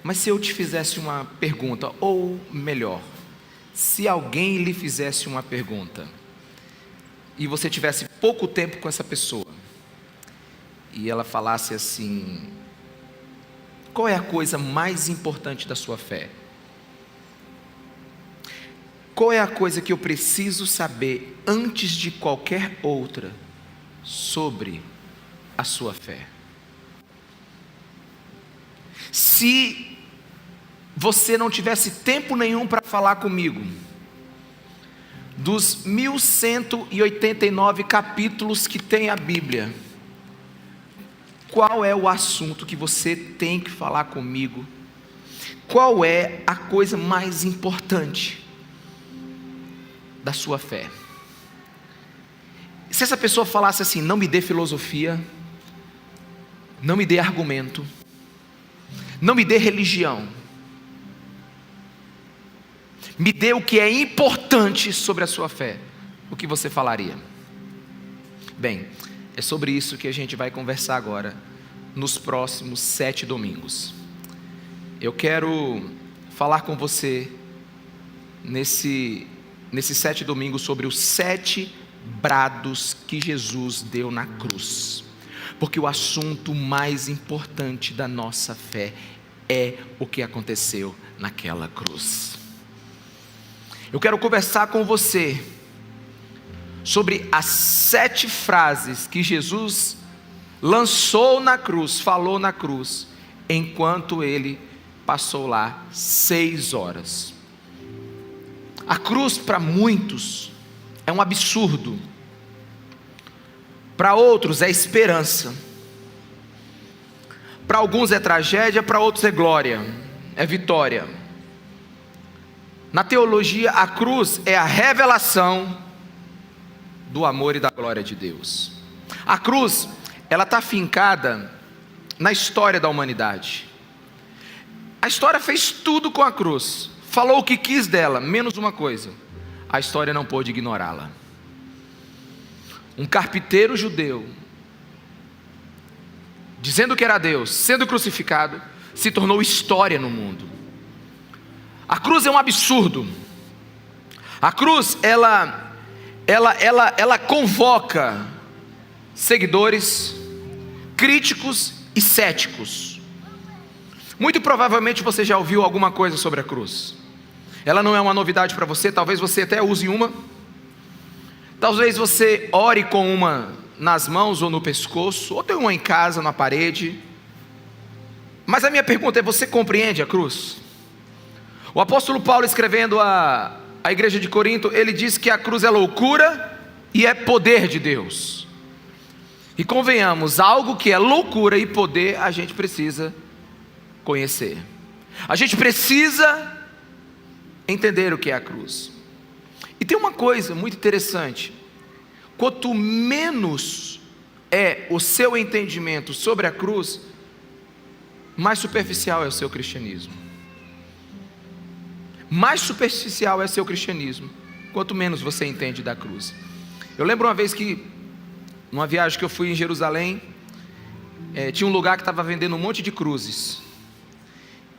Mas se eu te fizesse uma pergunta, ou melhor, se alguém lhe fizesse uma pergunta, e você tivesse pouco tempo com essa pessoa, e ela falasse assim: qual é a coisa mais importante da sua fé? Qual é a coisa que eu preciso saber antes de qualquer outra sobre a sua fé? Se você não tivesse tempo nenhum para falar comigo, dos 1189 capítulos que tem a Bíblia, qual é o assunto que você tem que falar comigo? Qual é a coisa mais importante da sua fé? Se essa pessoa falasse assim: não me dê filosofia, não me dê argumento, não me dê religião, me dê o que é importante sobre a sua fé, o que você falaria? Bem, é sobre isso que a gente vai conversar agora, nos próximos 7 domingos. Eu quero falar com você, nesses 7 domingos, sobre os 7 brados que Jesus deu na cruz. Porque o assunto mais importante da nossa fé é o que aconteceu naquela cruz. Eu quero conversar com você sobre as 7 frases que Jesus lançou na cruz, falou na cruz, enquanto ele passou lá 6 horas. A cruz para muitos é um absurdo, para outros é esperança, para alguns é tragédia, para outros é glória, é vitória. Na teologia, a cruz é a revelação do amor e da glória de Deus. A cruz, ela está fincada na história da humanidade. A história fez tudo com a cruz, falou o que quis dela, menos uma coisa: a história não pôde ignorá-la. Um carpinteiro judeu, dizendo que era Deus, sendo crucificado, se tornou história no mundo. A cruz é um absurdo. A cruz, ela convoca seguidores, críticos e céticos. Muito provavelmente você já ouviu alguma coisa sobre a cruz. Ela não é uma novidade para você, talvez você até use uma. Talvez você ore com uma nas mãos ou no pescoço, ou tem uma em casa, na parede. Mas a minha pergunta é: você compreende a cruz? O apóstolo Paulo, escrevendo a igreja de Corinto, ele diz que a cruz é loucura e é poder de Deus. E convenhamos, algo que é loucura e poder, a gente precisa conhecer. A gente precisa entender o que é a cruz. E tem uma coisa muito interessante: quanto menos é o seu entendimento sobre a cruz, mais superficial é o seu cristianismo. Mais superficial é o seu cristianismo, quanto menos você entende da cruz. Eu lembro uma vez que, numa viagem que eu fui em Jerusalém, tinha um lugar que estava vendendo um monte de cruzes,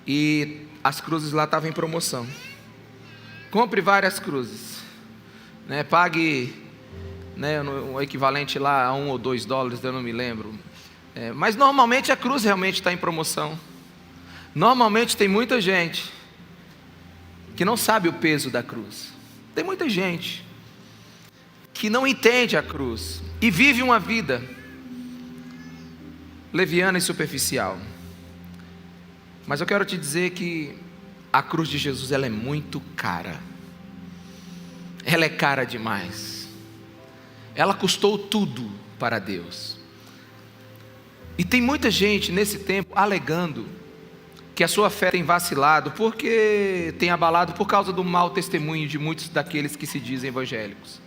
e as cruzes lá estavam em promoção. Compre várias cruzes, pague o equivalente lá a $1 ou $2, eu não me lembro, mas normalmente a cruz realmente está em promoção. Normalmente tem muita gente que não sabe o peso da cruz. Tem muita gente que não entende a cruz e vive uma vida leviana e superficial. Mas eu quero te dizer que a cruz de Jesus, ela é muito cara. Ela é cara demais. Ela custou tudo para Deus. E tem muita gente nesse tempo alegando que a sua fé tem vacilado, porque tem abalado por causa do mau testemunho de muitos daqueles que se dizem evangélicos.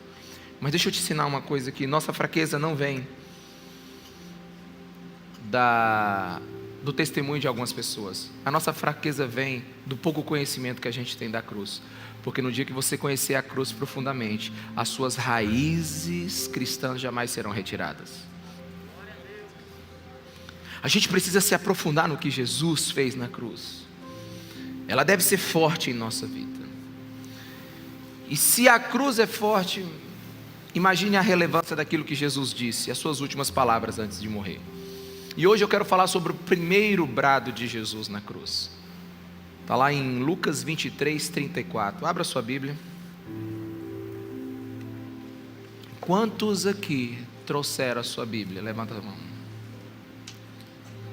Mas deixa eu te ensinar uma coisa aqui: nossa fraqueza não vem do testemunho de algumas pessoas. A nossa fraqueza vem do pouco conhecimento que a gente tem da cruz. Porque no dia que você conhecer a cruz profundamente, as suas raízes cristãs jamais serão retiradas. A gente precisa se aprofundar no que Jesus fez na cruz. ela deve ser forte em nossa vida. E se a cruz é forte, imagine a relevância daquilo que Jesus disse, as suas últimas palavras antes de morrer. E hoje eu quero falar sobre o primeiro brado de Jesus na cruz. Está lá em Lucas 23, 34. Abra sua Bíblia. Quantos aqui trouxeram a sua Bíblia? Levanta a mão.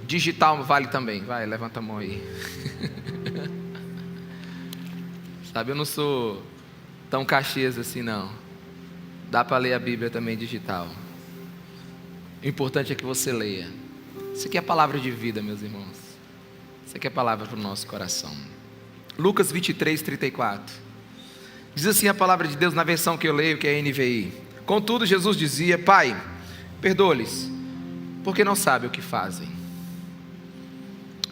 Digital vale também. Vai, levanta a mão aí. Sabe, eu não sou tão Caxias assim não. Dá para ler a Bíblia também digital. O importante é que você leia. Isso aqui é a palavra de vida, meus irmãos. Isso aqui é a palavra para o nosso coração. Lucas 23, 34. Diz assim a palavra de Deus na versão que eu leio, que é a NVI. Contudo, Jesus dizia: Pai, perdoa-lhes, porque não sabem o que fazem.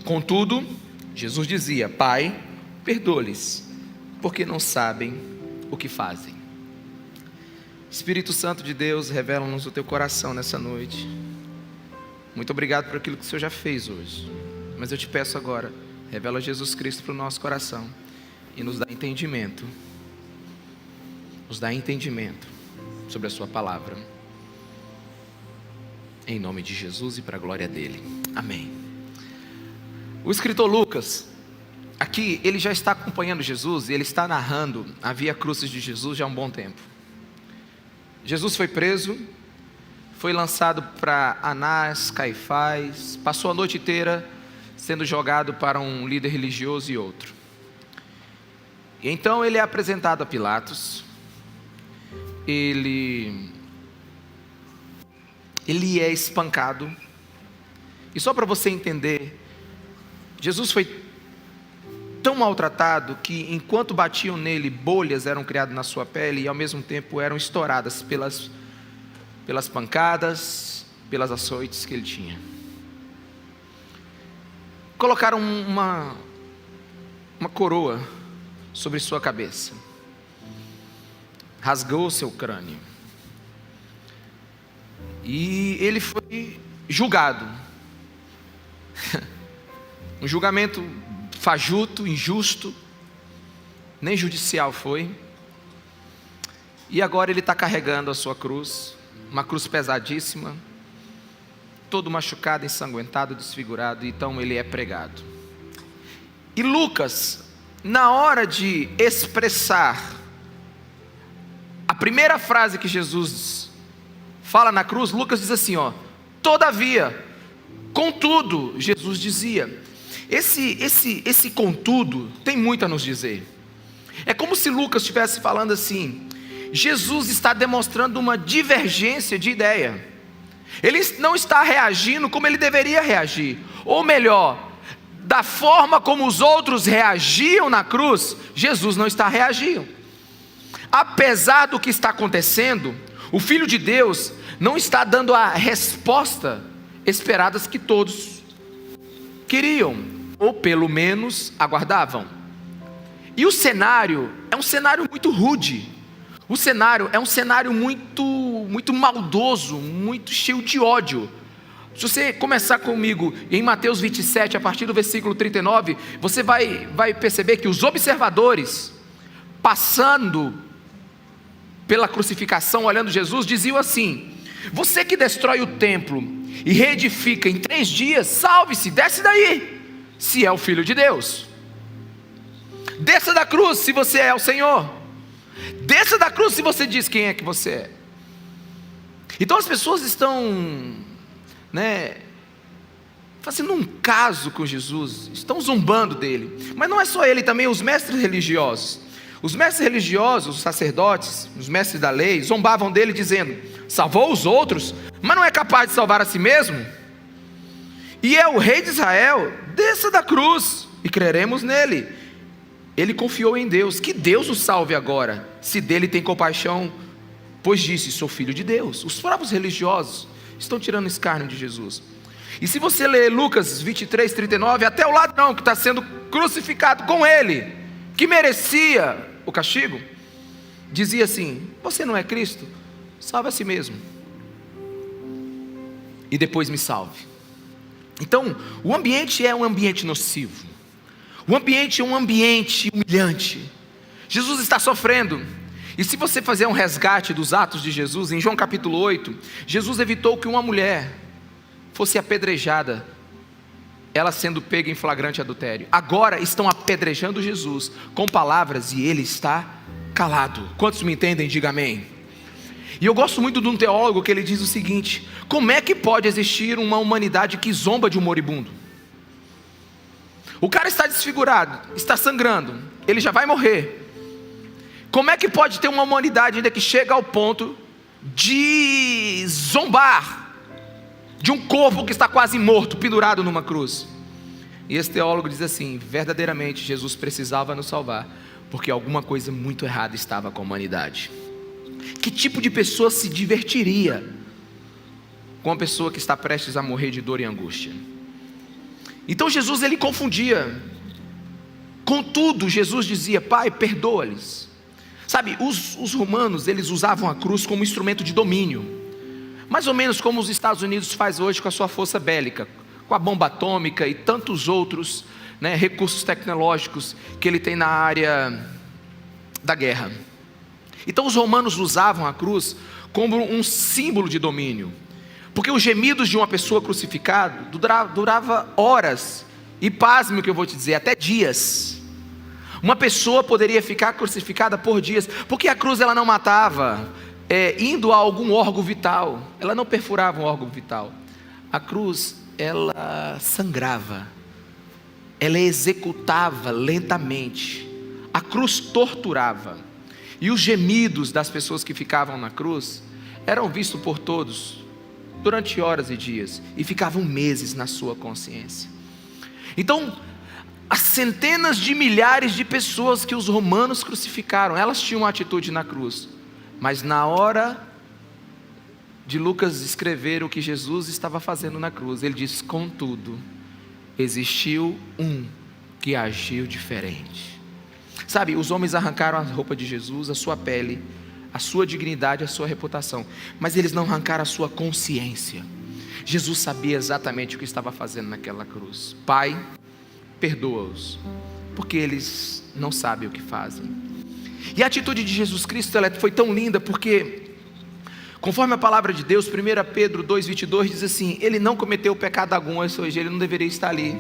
Contudo, Jesus dizia: Pai, perdoa-lhes, porque não sabem o que fazem. Espírito Santo de Deus, revela-nos o teu coração nessa noite. Muito obrigado por aquilo que o Senhor já fez hoje. Mas eu te peço agora, revela Jesus Cristo para o nosso coração e nos dá entendimento. Nos dá entendimento sobre a sua palavra. Em nome de Jesus e para a glória dele. Amém. O escritor Lucas, aqui ele já está acompanhando Jesus e ele está narrando a via crucis de Jesus já há um bom tempo. Jesus foi preso, foi lançado para Anás, Caifás, passou a noite inteira sendo jogado para um líder religioso e outro. E então ele é apresentado a Pilatos. Ele é espancado. E só para você entender, Jesus foi tão maltratado que enquanto batiam nele, bolhas eram criadas na sua pele e ao mesmo tempo eram estouradas pelas pancadas, pelas açoites que ele tinha. Colocaram uma coroa sobre sua cabeça. Rasgou seu crânio. E ele foi julgado. Um julgamento fajuto, injusto, nem judicial foi. E agora ele está carregando a sua cruz, uma cruz pesadíssima, todo machucado, ensanguentado, desfigurado. Então ele é pregado. E Lucas, na hora de expressar a primeira frase que Jesus fala na cruz, Lucas diz assim, todavia, contudo, Jesus dizia. Esse contudo tem muito a nos dizer. É como se Lucas estivesse falando assim: Jesus está demonstrando uma divergência de ideia. Ele não está reagindo como ele deveria reagir. Ou melhor, da forma como os outros reagiam na cruz, Jesus não está reagindo. Apesar do que está acontecendo, o Filho de Deus não está dando a resposta esperada que todos queriam, ou pelo menos aguardavam. E o cenário é um cenário muito rude. O cenário é um cenário muito maldoso, muito cheio de ódio. Se você começar comigo em Mateus 27, a partir do versículo 39, você vai perceber que os observadores, passando pela crucificação, olhando Jesus, diziam assim: você que destrói o templo e reedifica em 3 dias, salve-se, desce daí, se é o Filho de Deus. Desça da cruz se você é o Senhor. Desça da cruz se você diz quem é que você é. Então as pessoas estão fazendo um caso com Jesus, estão zombando dele. Mas não é só ele, também os mestres religiosos. Os mestres religiosos, os sacerdotes, os mestres da lei, zombavam dele dizendo: salvou os outros, mas não é capaz de salvar a si mesmo? E é o rei de Israel, desça da cruz e creremos nele. Ele confiou em Deus, que Deus o salve agora, se dele tem compaixão, pois disse: sou filho de Deus. Os próprios religiosos estão tirando escárnio de Jesus. E se você ler Lucas 23, 39, até o ladrão que está sendo crucificado com ele, que merecia o castigo, dizia assim: você não é Cristo? Salve a si mesmo e depois me salve. Então o ambiente é um ambiente nocivo. O ambiente é um ambiente humilhante. Jesus está sofrendo. E se você fazer um resgate dos atos de Jesus, em João capítulo 8, Jesus evitou que uma mulher fosse apedrejada, ela sendo pega em flagrante adultério. Agora estão apedrejando Jesus com palavras e ele está calado. Quantos me entendem? Diga amém. E eu gosto muito de um teólogo que ele diz o seguinte: como é que pode existir uma humanidade que zomba de um moribundo? O cara está desfigurado, está sangrando, ele já vai morrer. Como é que pode ter uma humanidade ainda que chega ao ponto de zombar de um corpo que está quase morto, pendurado numa cruz? E esse teólogo diz assim: verdadeiramente Jesus precisava nos salvar, porque alguma coisa muito errada estava com a humanidade. Que tipo de pessoa se divertiria com uma pessoa que está prestes a morrer de dor e angústia? Então Jesus, ele confundia. Contudo, Jesus dizia: Pai, perdoa-lhes. Sabe, os romanos, eles usavam a cruz como instrumento de domínio, mais ou menos como os Estados Unidos faz hoje com a sua força bélica, com a bomba atômica e tantos outros, recursos tecnológicos que ele tem na área da guerra. Então os romanos usavam a cruz como um símbolo de domínio, porque os gemidos de uma pessoa crucificada durava horas, e pasme o que eu vou te dizer, até dias. Uma pessoa poderia ficar crucificada por dias, porque a cruz ela não matava indo a algum órgão vital, ela não perfurava um órgão vital. A cruz, ela sangrava, ela executava lentamente, a cruz torturava, e os gemidos das pessoas que ficavam na cruz eram vistos por todos durante horas e dias, e ficavam meses na sua consciência. Então, as centenas de milhares de pessoas que os romanos crucificaram, elas tinham uma atitude na cruz, mas na hora de Lucas escrever o que Jesus estava fazendo na cruz, ele diz: contudo, existiu um que agiu diferente. Sabe, os homens arrancaram a roupa de Jesus, a sua pele, a sua dignidade, a sua reputação, mas eles não arrancaram a sua consciência. Jesus sabia exatamente o que estava fazendo naquela cruz. Pai, perdoa-os, porque eles não sabem o que fazem. E a atitude de Jesus Cristo, ela foi tão linda, porque conforme a palavra de Deus, 1 Pedro 2,22 diz assim: ele não cometeu pecado algum, ou seja, ele não deveria estar ali.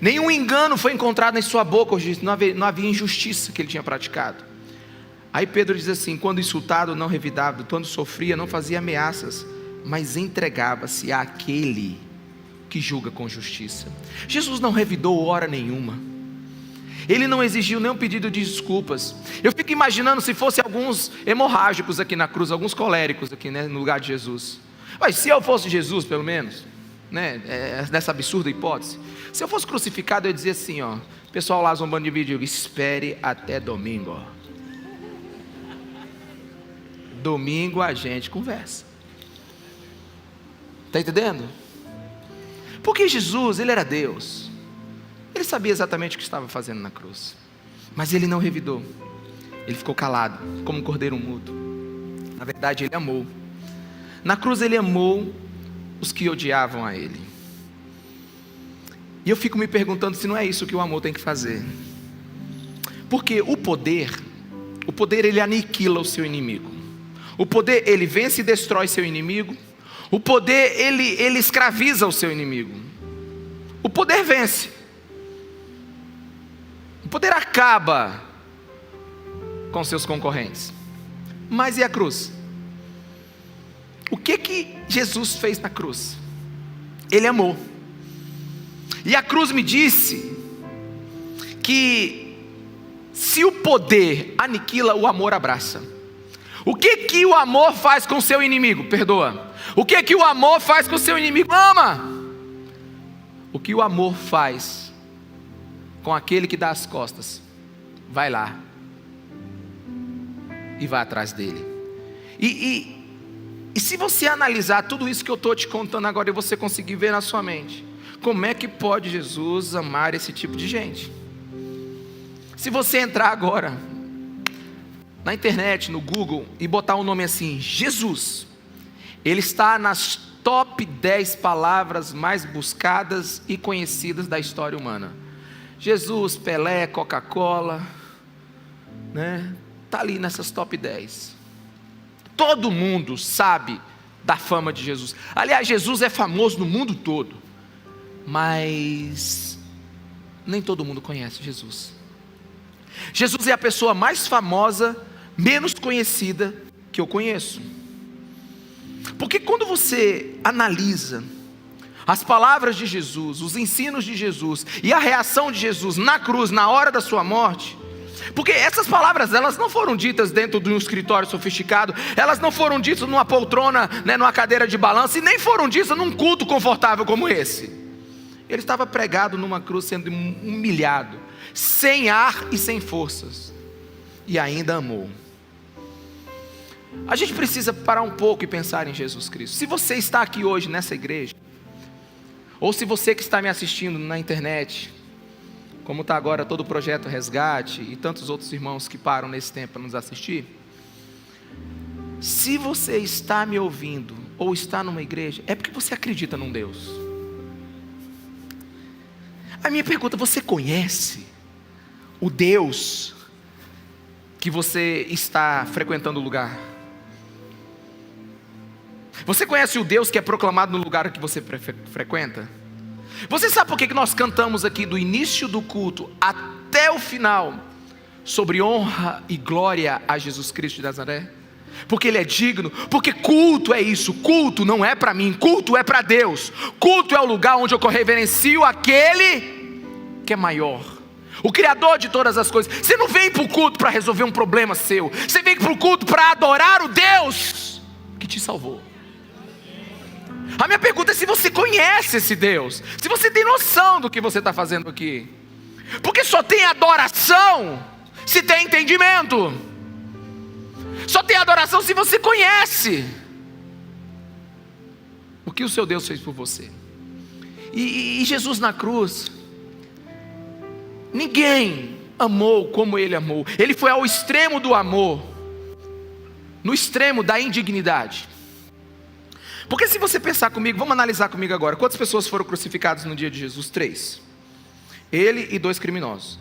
Nenhum engano foi encontrado em sua boca, ou seja, não havia injustiça que ele tinha praticado. Aí Pedro diz assim: quando insultado, não revidava, quando sofria, não fazia ameaças, mas entregava-se àquele que julga com justiça. Jesus não revidou hora nenhuma, ele não exigiu nenhum pedido de desculpas. Eu fico imaginando se fosse alguns hemorrágicos aqui na cruz, alguns coléricos aqui, no lugar de Jesus. Mas se eu fosse Jesus, pelo menos, nessa absurda hipótese, se eu fosse crucificado, eu ia dizer assim, pessoal lá zombando de vídeo: espere até domingo. Domingo a gente conversa. Está entendendo? Porque Jesus, ele era Deus, ele sabia exatamente o que estava fazendo na cruz, mas ele não revidou, ele ficou calado, como um cordeiro mudo. Na verdade, ele amou. Na cruz ele amou os que odiavam a ele. E eu fico me perguntando se não é isso que o amor tem que fazer. Porque o poder ele aniquila o seu inimigo. O poder, ele vence e destrói seu inimigo. O poder, ele escraviza o seu inimigo. O poder vence. O poder acaba com seus concorrentes. Mas e a cruz? O que Jesus fez na cruz? Ele amou. E a cruz me disse que se o poder aniquila, o amor abraça. O que o amor faz com o seu inimigo? Perdoa. O que o amor faz com o seu inimigo? Ama. O que o amor faz com aquele que dá as costas? Vai lá e vai atrás dele. E se você analisar tudo isso que eu estou te contando agora, e você conseguir ver na sua mente, como é que pode Jesus amar esse tipo de gente? Se você entrar agora na internet, no Google, e botar um nome assim, Jesus, ele está nas top 10 palavras mais buscadas e conhecidas da história humana. Jesus, Pelé, Coca-Cola, né? Está ali nessas top 10. Todo mundo sabe da fama de Jesus. Aliás, Jesus é famoso no mundo todo, mas nem todo mundo conhece Jesus. Jesus é a pessoa mais famosa, menos conhecida que eu conheço. Porque quando você analisa as palavras de Jesus, os ensinos de Jesus e a reação de Jesus na cruz, na hora da sua morte, porque essas palavras, elas não foram ditas dentro de um escritório sofisticado, elas não foram ditas numa poltrona, né, numa cadeira de balanço, e nem foram ditas num culto confortável como esse. Ele estava pregado numa cruz, sendo humilhado, sem ar e sem forças, e ainda amou. A gente precisa parar um pouco e pensar em Jesus Cristo. Se você está aqui hoje nessa igreja, ou se você que está me assistindo na internet, como está agora todo o projeto Resgate e tantos outros irmãos que param nesse tempo para nos assistir, se você está me ouvindo ou está numa igreja, é porque você acredita num Deus. A minha pergunta: você conhece o Deus que você está frequentando o lugar? Você conhece o Deus que é proclamado no lugar que você frequenta? Você sabe por que nós cantamos aqui do início do culto até o final sobre honra e glória a Jesus Cristo de Nazaré? Porque Ele é digno, porque culto é isso. Culto não é para mim, culto é para Deus. Culto é o lugar onde eu reverencio aquele que é maior, o Criador de todas as coisas. Você não vem para o culto para resolver um problema seu, você vem para o culto para adorar o Deus que te salvou. A minha pergunta é se você conhece esse Deus, se você tem noção do que você está fazendo aqui. Porque só tem adoração se tem entendimento. Só tem adoração se você conhece o que o seu Deus fez por você. E Jesus na cruz, ninguém amou como Ele amou. Ele foi ao extremo do amor, no extremo da indignidade. Porque se você pensar comigo, vamos analisar comigo agora. Quantas pessoas foram crucificadas no dia de Jesus? 3. Ele e 2 criminosos.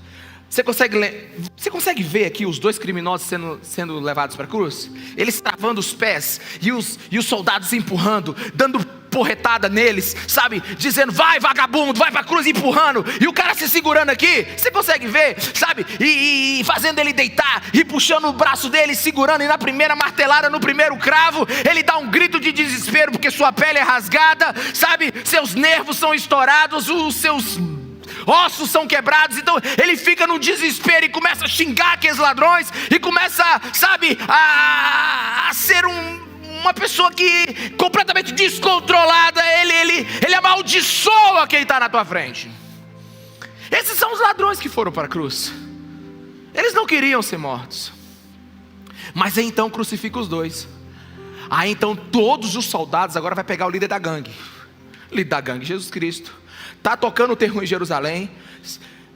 Você consegue ver aqui os 2 criminosos sendo levados para a cruz? Eles travando os pés e os soldados empurrando, dando porretada neles, sabe? Dizendo: vai vagabundo, vai para a cruz, empurrando. E o cara se segurando aqui, você consegue ver, sabe? E fazendo ele deitar, e puxando o braço dele, segurando. E na primeira martelada, no primeiro cravo, ele dá um grito de desespero, porque sua pele é rasgada, sabe? Seus nervos são estourados, os seus ossos são quebrados. Então ele fica no desespero e começa a xingar aqueles ladrões, e começa, sabe, a ser uma pessoa que completamente descontrolada. Ele amaldiçoa quem está na tua frente. Esses são os ladrões que foram para a cruz. Eles não queriam ser mortos, mas aí então crucifica os 2. Aí então todos os soldados agora vai pegar o líder da gangue. O líder da gangue, Jesus Cristo, está tocando o terror em Jerusalém,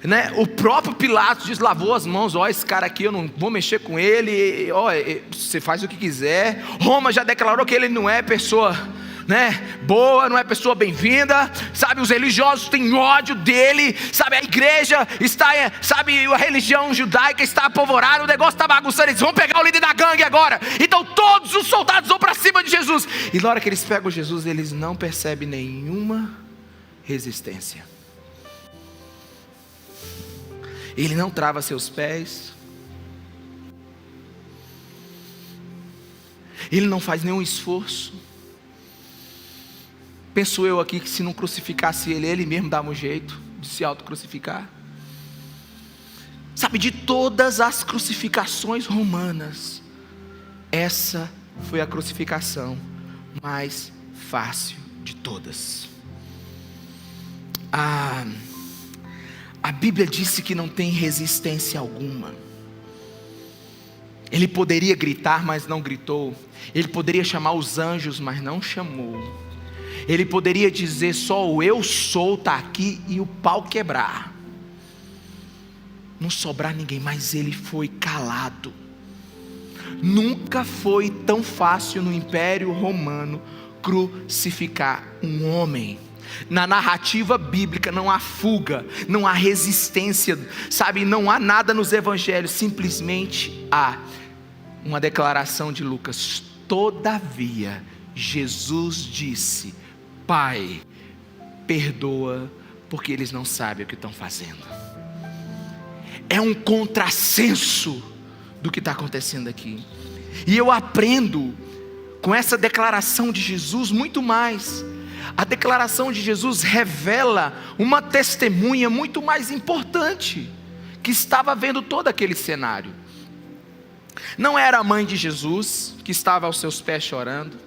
né? O próprio Pilatos diz: lavou as mãos, ó, esse cara aqui eu não vou mexer com ele, ó, você faz o que quiser. Roma já declarou que ele não é pessoa, né, boa, não é pessoa bem-vinda, sabe? Os religiosos têm ódio dele, sabe? A igreja está, sabe, a religião judaica está apavorada, o negócio está bagunçando. Eles vão pegar o líder da gangue agora. Então todos os soldados vão para cima de Jesus, e na hora que eles pegam Jesus, eles não percebem nenhuma resistência. Ele não trava seus pés, ele não faz nenhum esforço. Penso eu aqui que se não crucificasse ele mesmo dava um jeito de se autocrucificar. Sabe, de todas as crucificações romanas, essa foi a crucificação mais fácil de todas. A Bíblia disse que não tem resistência alguma. Ele poderia gritar, mas não gritou. Ele poderia chamar os anjos, mas não chamou. Ele poderia dizer: só o eu sou está aqui, e o pau quebrar, não sobrar ninguém. Mas ele foi calado. Nunca foi tão fácil no Império Romano crucificar um homem. Na narrativa bíblica não há fuga, não há resistência, sabe? Não há nada nos evangelhos, simplesmente há uma declaração de Lucas. Todavia, Jesus disse: Pai, perdoa, porque eles não sabem o que estão fazendo. É um contrassenso do que está acontecendo aqui. E eu aprendo com essa declaração de Jesus muito mais. A declaração de Jesus revela uma testemunha muito mais importante, que estava vendo todo aquele cenário. Não era a mãe de Jesus, que estava aos seus pés chorando.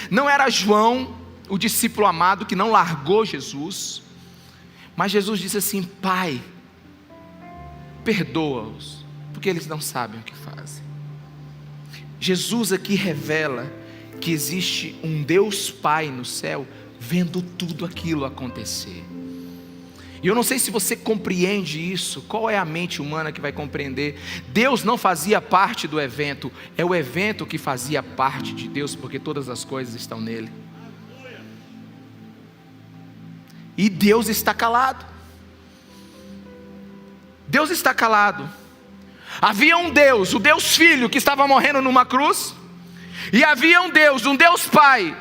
Não era João, o discípulo amado, que não largou Jesus. Mas Jesus disse assim: Pai, perdoa-os, porque eles não sabem o que fazem. Jesus aqui revela que existe um Deus Pai no céu, vendo tudo aquilo acontecer. E eu não sei se você compreende isso. Qual é a mente humana que vai compreender? Deus não fazia parte do evento, é o evento que fazia parte de Deus, porque todas as coisas estão nele. E Deus está calado. Deus está calado. Havia um Deus, o Deus Filho, que estava morrendo numa cruz, e havia um Deus Pai,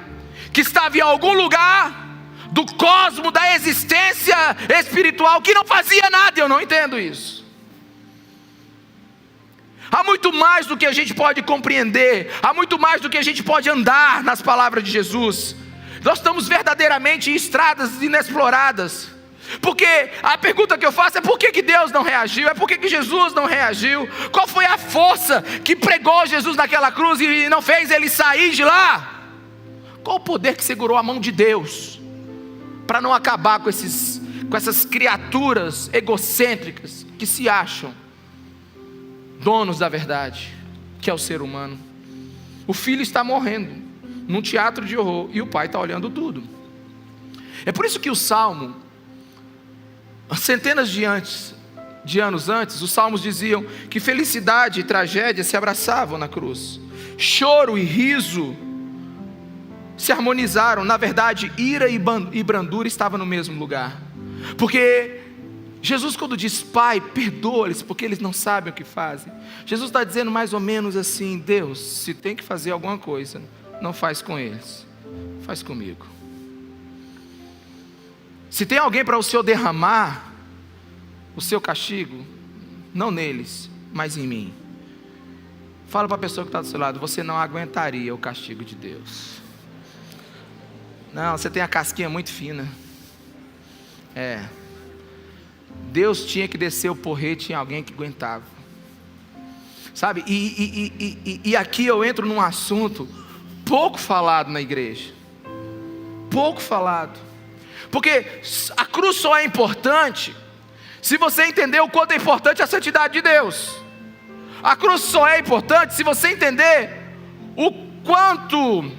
que estava em algum lugar do cosmo, da existência espiritual, que não fazia nada. Eu não entendo isso. Há muito mais do que a gente pode compreender, há muito mais do que a gente pode andar nas palavras de Jesus. Nós estamos verdadeiramente em estradas inexploradas. Porque a pergunta que eu faço é: por que Deus não reagiu? É por que Jesus não reagiu? Qual foi a força que pregou Jesus naquela cruz e não fez ele sair de lá? Qual o poder que segurou a mão de Deus para não acabar com essas criaturas egocêntricas que se acham donos da verdade, que é o ser humano? O filho está morrendo num teatro de horror e o pai está olhando tudo. É por isso que o Salmo, centenas de anos antes, os salmos diziam que felicidade e tragédia se abraçavam na cruz. Choro e riso se harmonizaram. Na verdade, ira e brandura estavam no mesmo lugar. Porque Jesus, quando diz: Pai, perdoa-lhes, porque eles não sabem o que fazem, Jesus está dizendo mais ou menos assim: Deus, se tem que fazer alguma coisa, não faz com eles, faz comigo. Se tem alguém para o Senhor derramar o seu castigo, não neles, mas em mim. Fala para a pessoa que está do seu lado: você não aguentaria o castigo de Deus. Não, você tem a casquinha muito fina. Deus tinha que descer o porrete em alguém que aguentava. Sabe, e aqui eu entro num assunto pouco falado na igreja. Pouco falado. Porque a cruz só é importante se você entender o quanto é importante a santidade de Deus. A cruz só é importante se você entender o quanto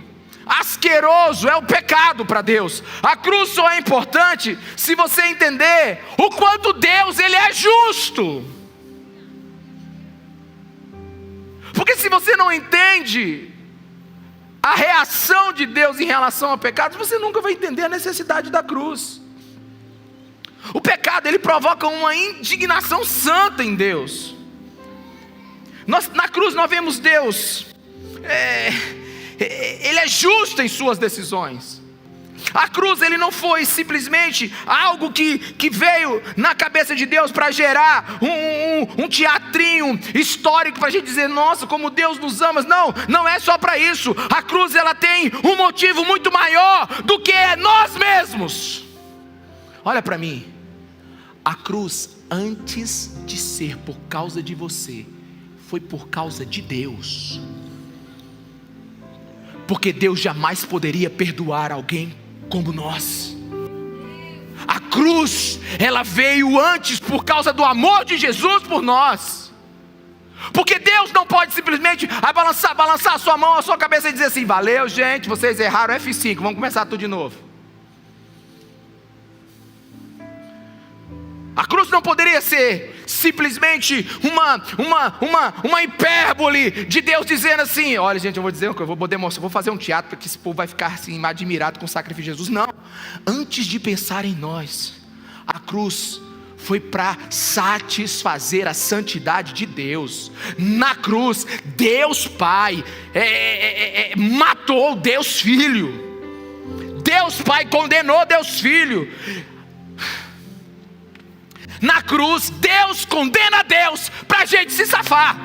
asqueroso é o pecado para Deus. A cruz só é importante se você entender o quanto Deus, ele é justo. Porque se você não entende a reação de Deus em relação ao pecado, você nunca vai entender a necessidade da cruz. O pecado, ele provoca uma indignação santa em Deus. Na cruz nós vemos Deus, ele é justo em suas decisões. A cruz, ele não foi simplesmente algo que veio na cabeça de Deus para gerar um teatrinho histórico para a gente dizer: nossa, como Deus nos ama. Não, não é só para isso. A cruz, ela tem um motivo muito maior do que nós mesmos. Olha para mim. A cruz, antes de ser por causa de você, foi por causa de Deus. Porque Deus jamais poderia perdoar alguém como nós. A cruz, ela veio antes por causa do amor de Jesus por nós. Porque Deus não pode simplesmente balançar a sua mão, a sua cabeça e dizer assim: valeu gente, vocês erraram, F5, vamos começar tudo de novo. A cruz não poderia ser simplesmente uma hipérbole de Deus dizendo assim: olha gente, eu vou dizer uma coisa, vou fazer um teatro porque esse povo vai ficar assim admirado com o sacrifício de Jesus. Não, Antes de pensar em nós, a cruz foi para satisfazer a santidade de Deus. Na cruz, Deus Pai matou Deus Filho. Deus Pai condenou Deus Filho. Na cruz, Deus condena Deus para a gente se safar.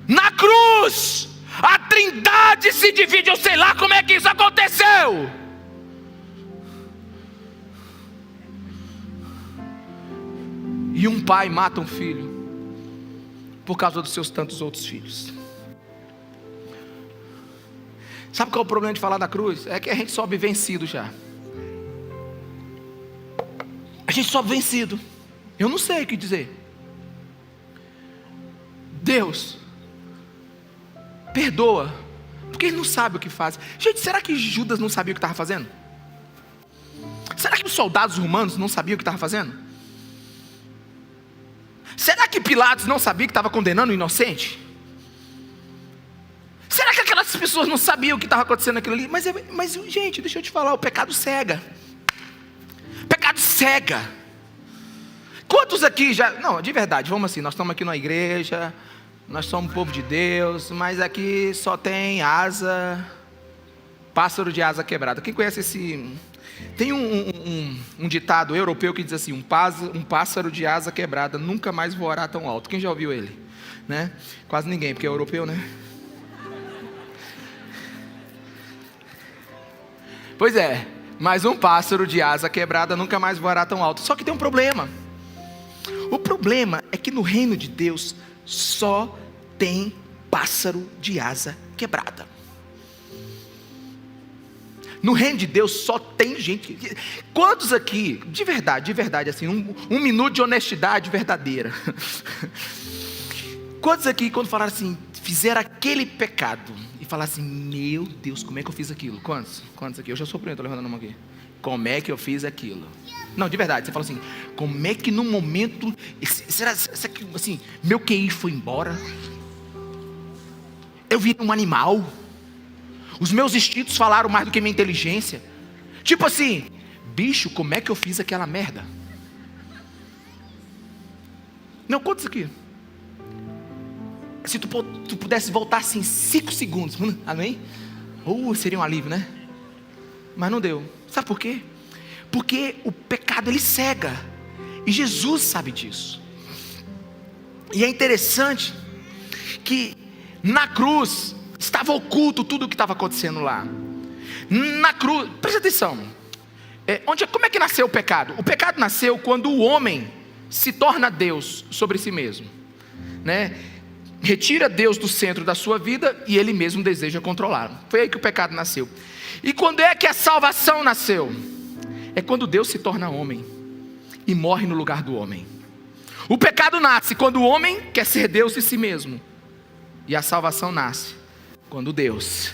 Na cruz, a Trindade se divide. Eu sei lá como é que isso aconteceu. E um pai mata um filho por causa dos seus tantos outros filhos. Sabe qual é o problema de falar da cruz? É que a gente sobe vencido já. A gente sobe vencido. Eu não sei o que dizer. Deus perdoa, porque Ele não sabe o que faz. Gente, será que Judas não sabia o que estava fazendo? Será que os soldados romanos não sabiam o que estava fazendo? Será que Pilatos não sabia que estava condenando o inocente? Será que aquelas pessoas não sabiam o que estava acontecendo naquilo ali? Mas gente, deixa eu te falar, o pecado cega. O pecado cega. Quantos aqui já... Não, de verdade, vamos assim, nós estamos aqui numa igreja, nós somos povo de Deus, mas aqui só tem asa, pássaro de asa quebrada. Quem conhece esse... Tem um ditado europeu que diz assim: um pássaro de asa quebrada nunca mais voará tão alto. Quem já ouviu ele? Né? Quase ninguém, porque é europeu, né? Pois é, mas um pássaro de asa quebrada nunca mais voará tão alto. Só que tem um problema. O problema é que no reino de Deus só tem pássaro de asa quebrada. No reino de Deus só tem gente. Quantos aqui, de verdade, assim, um minuto de honestidade verdadeira. Quantos aqui, quando falaram assim, fizeram aquele pecado e falaram assim: meu Deus, como é que eu fiz aquilo? Quantos aqui? Eu já sou o primeiro, estou levantando a mão aqui. Como é que eu fiz aquilo? Não, de verdade, você fala assim: como é que no momento, será que assim, meu QI foi embora? Eu vi um animal. Os meus instintos falaram mais do que minha inteligência. Tipo assim, bicho, como é que eu fiz aquela merda? Não, quantos aqui? Se tu pudesse voltar assim 5 segundos, amém? Seria um alívio, né? Mas não deu. Sabe por quê? Porque o pecado ele cega. E Jesus sabe disso. E é interessante que na cruz estava oculto tudo o que estava acontecendo lá. Na cruz, presta atenção. Como é que nasceu o pecado? O pecado nasceu quando o homem se torna Deus sobre si mesmo, né? Retira Deus do centro da sua vida e ele mesmo deseja controlá-lo. Foi aí que o pecado nasceu. E quando é que a salvação nasceu? É quando Deus se torna homem e morre no lugar do homem. O pecado nasce quando o homem quer ser Deus de si mesmo. E a salvação nasce quando Deus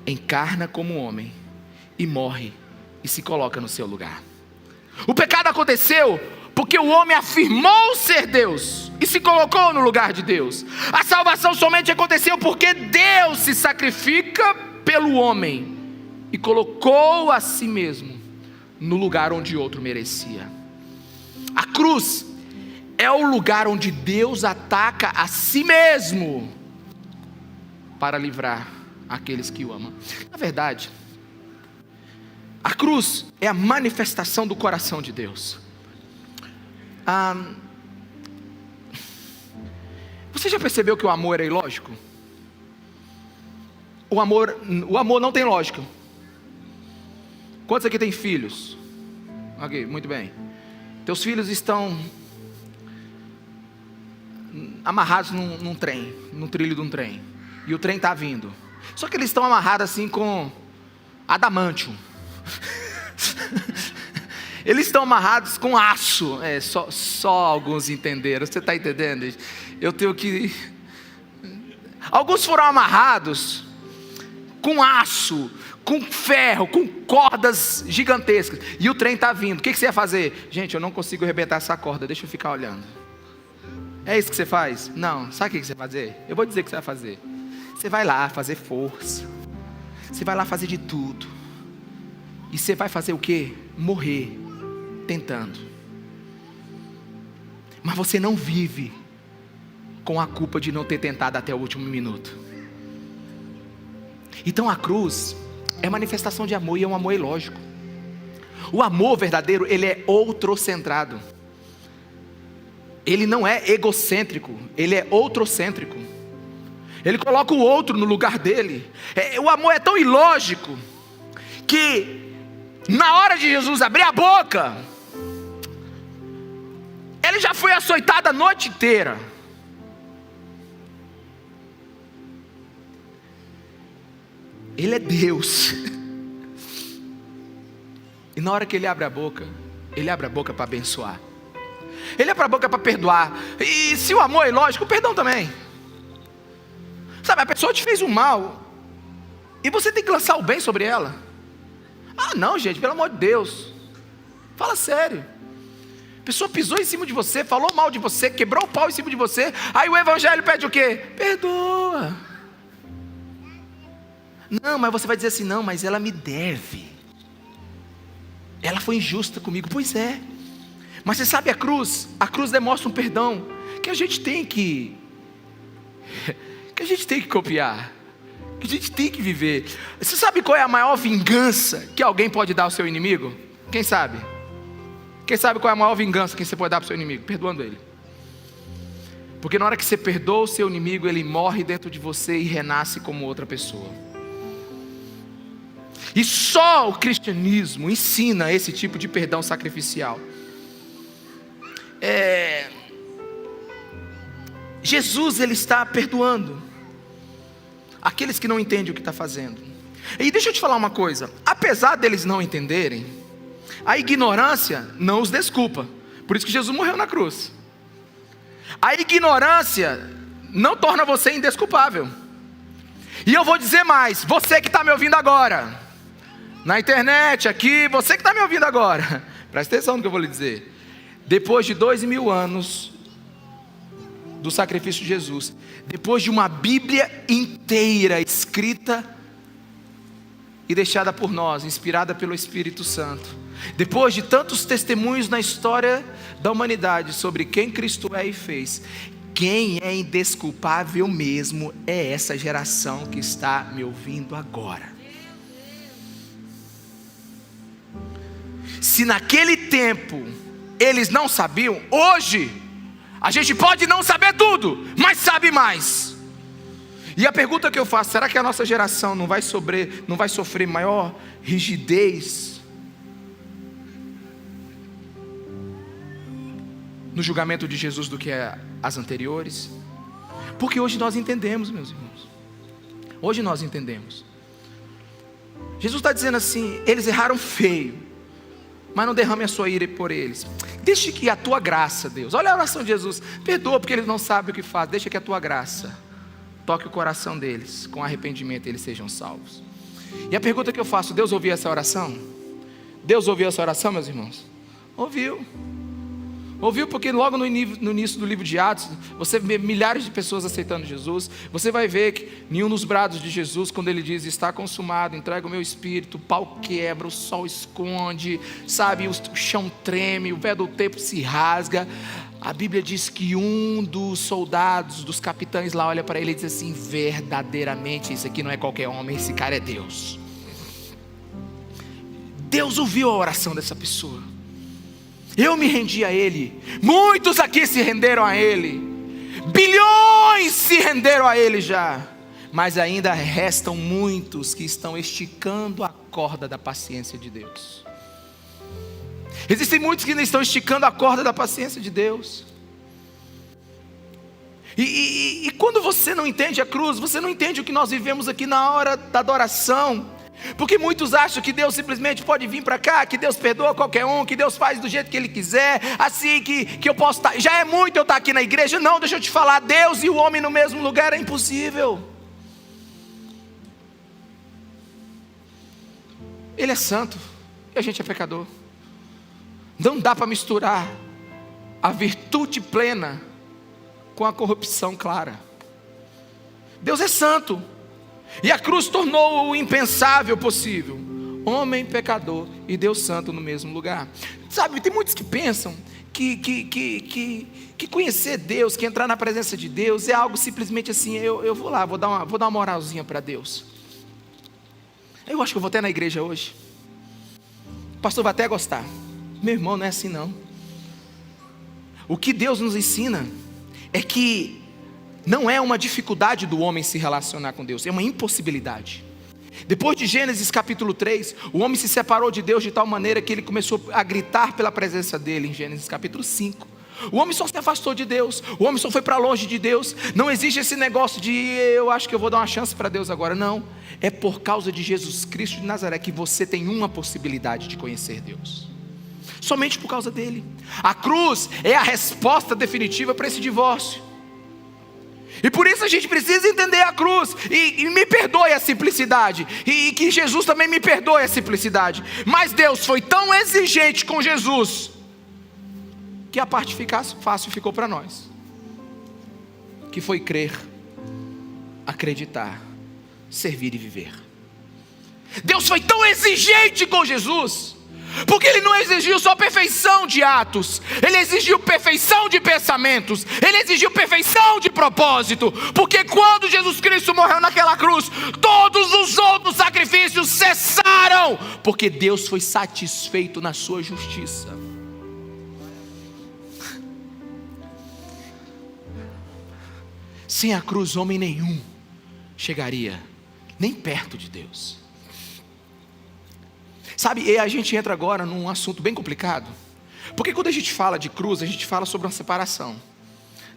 encarna como homem e morre e se coloca no seu lugar. O pecado aconteceu porque o homem afirmou ser Deus e se colocou no lugar de Deus. A salvação somente aconteceu porque Deus se sacrifica pelo homem e colocou a si mesmo no lugar onde outro merecia. A cruz é o lugar onde Deus ataca a si mesmo para livrar aqueles que o amam. Na verdade, a cruz é a manifestação do coração de Deus. Você já percebeu que o amor é ilógico? O amor não tem lógica. Quantos aqui têm filhos? Ok, muito bem. Teus filhos estão amarrados num trem, no trilho de um trem. E o trem está vindo. Só que eles estão amarrados assim com adamantium. Eles estão amarrados com aço. Só alguns entenderam. Você está entendendo? Eu tenho que... Alguns foram amarrados com aço, com ferro, com cordas gigantescas. E o trem está vindo. O que você ia fazer? Gente, eu não consigo arrebentar essa corda. Deixa eu ficar olhando. É isso que você faz? Não, sabe o que você vai fazer? Eu vou dizer o que você vai fazer. Você vai lá fazer força. Você vai lá fazer de tudo. E você vai fazer o quê? Morrer, tentando. Mas você não vive com a culpa de não ter tentado até o último minuto. Então a cruz é manifestação de amor, e é um amor ilógico. O amor verdadeiro, ele é outrocentrado. Ele não é egocêntrico, ele é outrocêntrico. Ele coloca o outro no lugar dele. O amor é tão ilógico que na hora de Jesus abrir a boca, ele já foi açoitado a noite inteira. Ele é Deus. E na hora que ele abre a boca para abençoar. Ele abre a boca para perdoar. E se o amor é ilógico, o perdão também. Sabe, a pessoa te fez um mal e você tem que lançar o bem sobre ela. Ah não, gente, pelo amor de Deus. Fala sério. A pessoa pisou em cima de você, falou mal de você, quebrou o pau em cima de você. Aí o evangelho pede o quê? Perdoa. Não, mas você vai dizer assim, não, mas ela me deve. Ela foi injusta comigo. Pois é. Mas você sabe a cruz demonstra um perdão que a gente tem que copiar, que a gente tem que viver. Você sabe qual é a maior vingança que alguém pode dar ao seu inimigo? Quem sabe? Quem sabe qual é a maior vingança que você pode dar para o seu inimigo? Perdoando ele. Porque na hora que você perdoa o seu inimigo, ele morre dentro de você e renasce como outra pessoa. E só o cristianismo ensina esse tipo de perdão sacrificial. Jesus, ele está perdoando aqueles que não entendem o que está fazendo. E deixa eu te falar uma coisa, apesar deles não entenderem, a ignorância não os desculpa. Por isso que Jesus morreu na cruz. A ignorância não torna você indesculpável. E eu vou dizer mais, você que está me ouvindo agora, na internet, aqui, você que está me ouvindo agora, presta atenção no que eu vou lhe dizer. Depois de 2000 anos do sacrifício de Jesus, depois de uma Bíblia inteira escrita e deixada por nós, inspirada pelo Espírito Santo, depois de tantos testemunhos na história da humanidade sobre quem Cristo é e fez, quem é indesculpável mesmo é essa geração que está me ouvindo agora. Se naquele tempo eles não sabiam, hoje a gente pode não saber tudo, mas sabe mais. E a pergunta que eu faço, será que a nossa geração não vai sofrer maior rigidez no julgamento de Jesus do que as anteriores? Porque hoje nós entendemos, meus irmãos. Hoje nós entendemos. Jesus está dizendo assim, eles erraram feio, mas não derrame a sua ira por eles. Deixe que a tua graça, Deus, olha a oração de Jesus, perdoa porque eles não sabem o que fazem. Deixa que a tua graça toque o coração deles, com arrependimento eles sejam salvos. E a pergunta que eu faço, Deus ouviu essa oração? Deus ouviu essa oração, meus irmãos? Ouviu. Ouviu porque logo no início do livro de Atos, você vê milhares de pessoas aceitando Jesus. Você vai ver que nenhum dos brados de Jesus, quando ele diz, está consumado, entrega o meu espírito, o pau quebra, o sol esconde, sabe, o chão treme, o véu do templo se rasga. A Bíblia diz que um dos soldados, dos capitães lá, olha para ele e diz assim, verdadeiramente, isso aqui não é qualquer homem, esse cara é Deus. Deus ouviu a oração dessa pessoa. Eu me rendi a Ele, muitos aqui se renderam a Ele, bilhões se renderam a Ele já, mas ainda restam muitos que estão esticando a corda da paciência de Deus. Existem muitos que ainda estão esticando a corda da paciência de Deus. E quando você não entende a cruz, você não entende o que nós vivemos aqui na hora da adoração. Porque muitos acham que Deus simplesmente pode vir para cá, que Deus perdoa qualquer um, que Deus faz do jeito que Ele quiser, assim que eu posso estar, já é muito eu estar aqui na igreja. Não, deixa eu te falar, Deus e o homem no mesmo lugar é impossível. Ele é santo e a gente é pecador. Não dá para misturar a virtude plena com a corrupção clara. Deus é santo, e a cruz tornou o impensável possível. Homem pecador e Deus santo no mesmo lugar. Sabe, tem muitos que pensam que conhecer Deus, que entrar na presença de Deus é algo simplesmente assim, eu vou lá, vou dar uma moralzinha para Deus. Eu acho que eu vou até na igreja hoje. O pastor vai até gostar. Meu irmão, não é assim não. O que Deus nos ensina é que não é uma dificuldade do homem se relacionar com Deus, é uma impossibilidade. Depois de Gênesis capítulo 3, o homem se separou de Deus de tal maneira que ele começou a gritar pela presença dele em Gênesis capítulo 5. O homem só se afastou de Deus, o homem só foi para longe de Deus. Não existe esse negócio de eu acho que eu vou dar uma chance para Deus agora. Não, é por causa de Jesus Cristo de Nazaré que você tem uma possibilidade de conhecer Deus. Somente por causa dele. A cruz é a resposta definitiva para esse divórcio. E por isso a gente precisa entender a cruz. E me perdoe a simplicidade. E que Jesus também me perdoe a simplicidade. Mas Deus foi tão exigente com Jesus que a parte fácil ficou para nós. Que foi crer, acreditar, servir e viver. Deus foi tão exigente com Jesus, porque Ele não exigiu só perfeição de atos, Ele exigiu perfeição de pensamentos, Ele exigiu perfeição de propósito. Porque quando Jesus Cristo morreu naquela cruz, todos os outros sacrifícios cessaram, porque Deus foi satisfeito na sua justiça. Sem a cruz, homem nenhum chegaria nem perto de Deus. Sabe, e a gente entra agora num assunto bem complicado. Porque quando a gente fala de cruz, a gente fala sobre uma separação.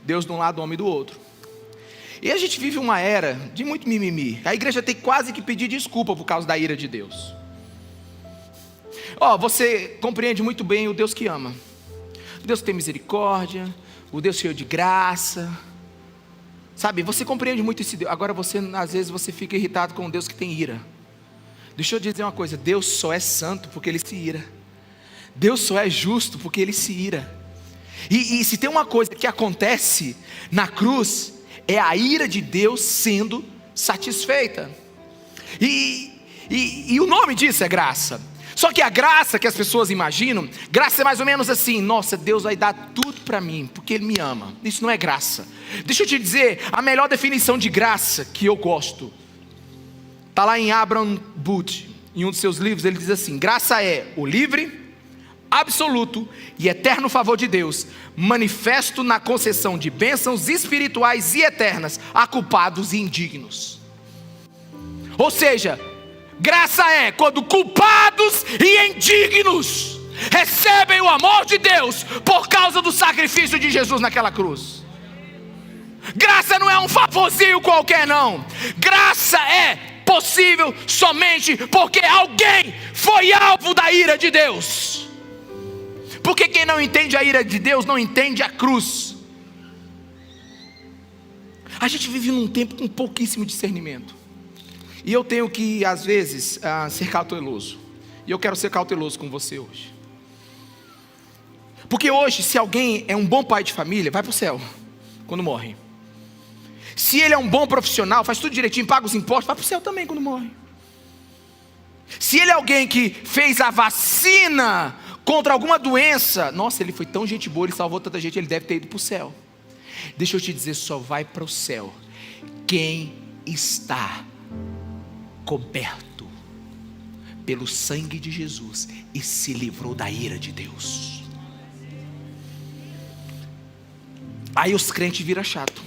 Deus de um lado, homem do outro. E a gente vive uma era de muito mimimi. A igreja tem quase que pedir desculpa por causa da ira de Deus. Você compreende muito bem o Deus que ama. O Deus que tem misericórdia, o Deus cheio de graça. Sabe, você compreende muito esse Deus. Agora às vezes você fica irritado com um Deus que tem ira. Deixa eu dizer uma coisa, Deus só é santo porque Ele se ira. Deus só é justo porque Ele se ira. E se tem uma coisa que acontece na cruz, é a ira de Deus sendo satisfeita. E o nome disso é graça. Só que a graça que as pessoas imaginam, graça é mais ou menos assim: nossa, Deus vai dar tudo para mim, porque Ele me ama. Isso não é graça. Deixa eu te dizer, a melhor definição de graça que eu gosto está lá em Abraham Booth, em um de seus livros. Ele diz assim: graça é o livre, absoluto e eterno favor de Deus, manifesto na concessão de bênçãos espirituais e eternas a culpados e indignos. Ou seja, graça é quando culpados e indignos recebem o amor de Deus por causa do sacrifício de Jesus naquela cruz. Graça não é um favorzinho qualquer não. Graça é possível somente porque alguém foi alvo da ira de Deus. Porque quem não entende a ira de Deus não entende a cruz. A gente vive num tempo com pouquíssimo discernimento. E eu tenho que, às vezes, ser cauteloso. E eu quero ser cauteloso com você hoje. Porque hoje, se alguém é um bom pai de família, vai para o céu quando morre. Se ele é um bom profissional, faz tudo direitinho, paga os impostos, vai para o céu também quando morre. Se ele é alguém que fez a vacina contra alguma doença, nossa, ele foi tão gente boa, ele salvou tanta gente, ele deve ter ido para o céu. Deixa eu te dizer, só vai para o céu quem está coberto pelo sangue de Jesus e se livrou da ira de Deus. Aí os crentes viram chato,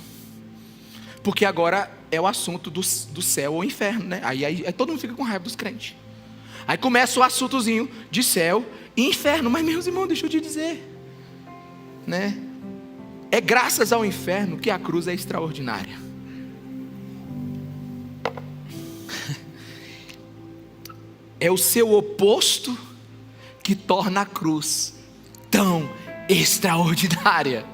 porque agora é o assunto do céu ou inferno, né? Aí todo mundo fica com raiva dos crentes. Aí começa o assuntozinho de céu e inferno. Mas meus irmãos, deixa eu te dizer, né? É graças ao inferno que a cruz é extraordinária. É o seu oposto que torna a cruz tão extraordinária.